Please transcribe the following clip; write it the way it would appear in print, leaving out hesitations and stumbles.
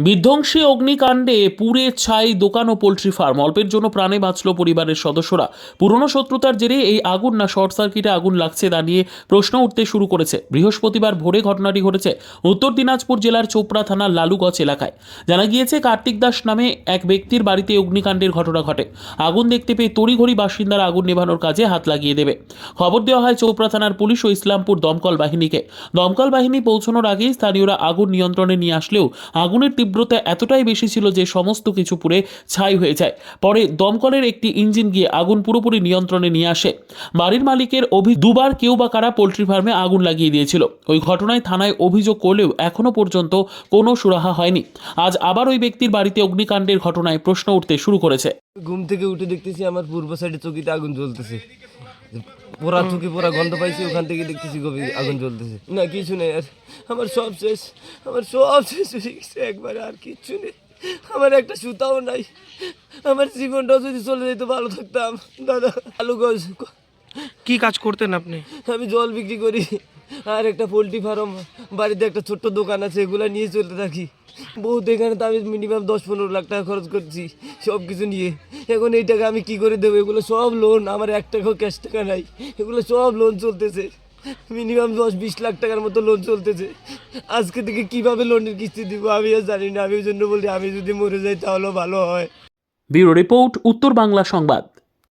বিধ্বংসী অগ্নিকাণ্ডে পুড়ে ছাই দোকান ও পোল্ট্রি ফার্ম। অল্পের জন্য প্রাণে বাঁচল পরিবারের সদস্যরা। পুরনো শত্রুতার জেরে এই আগুন না শর্ট সার্কিটে আগুন লাগছে তা নিয়ে প্রশ্ন উঠতে শুরু করেছে। বৃহস্পতিবার ভোরে ঘটনাটি ঘটেছে উত্তর দিনাজপুর জেলার চোপড়া থানার লালুগঞ্জ এলাকায়। জানা গিয়েছে, কার্তিক দাস নামে এক ব্যক্তির বাড়িতে অগ্নিকাণ্ডের ঘটনা ঘটে। আগুন দেখতে পেয়ে তড়িঘড়ি বাসিন্দারা আগুন নেভানোর কাজে হাত লাগিয়ে দেবে। খবর দেওয়া হয় চোপড়া থানার পুলিশ ও ইসলামপুর দমকল বাহিনীকে। দমকল বাহিনী পৌঁছানোর আগেই স্থানীয়রা আগুন নিয়ন্ত্রণে নিয়ে আসলেও আগুনের তীব্রতা এতটাই বেশি ছিল যে সমস্ত কিছু পুড়ে ছাই হয়ে যায়। পরে দমকলের একটি ইঞ্জিন গিয়ে আগুন পুরোপুরি নিয়ন্ত্রণে নিয়ে আসে। বাড়ির মালিকের দুবার কেউ বা কারা পোল্ট্রি ফার্মে আগুন লাগিয়ে দিয়েছিল। ওই ঘটনায় থানায় অভিযোগ করলেও এখনো পর্যন্ত কোনো সুরাহা হয়নি। আজ আবার ওই ব্যক্তির বাড়িতে অগ্নিকাণ্ডের ঘটনায় প্রশ্ন উঠতে শুরু করেছে। ঘুম থেকে উঠে দেখতেছি আমার পূর্ব সাইডে চকিতে আগুন জ্বলতেছে, পোড়া চকি পোড়া গন্ধ পাইছি, ওখান থেকে দেখতেছি গভীর আগুন জ্বলতেছে। না কিছু নেই, আর আমার সব শেষ, আমার সব শেষ হয়ে গেছে একবারে, আর কিচ্ছু নেই, আমার একটা সুতাও নাই। আমার জীবনটাও যদি চলে যেত ভালো থাকতাম। দাদা আলু গাছ, কি কাজ করতেন আপনি? আমি জল বিক্রি করি, আর একটা পোলট্রি ফার্ম, বাড়িতে একটা ছোট্ট দোকান আছে, এগুলো নিয়ে চলতে থাকি। বহুত এখানে তো আমি মিনিমাম 10-15 লাখ টাকা খরচ করছি সব কিছু নিয়ে। এখন এই টাকা আমি কি করে দেবো? এগুলো সব লোন, আমার 1 টাকাও ক্যাশ টাকা নাই, এগুলো সব লোন চলতেছে। মিনিমাম 10-20 লাখ টাকার মতো লোন চলতেছে। আজকে থেকে কিভাবে লোনের কিস্তি দিব আমি আর জানি না। আমি ওই জন্য বলি, আমি যদি মরে যাই তাহলেও ভালো হয়। ব্যুরো রিপোর্ট, উত্তর বাংলা সংবাদ।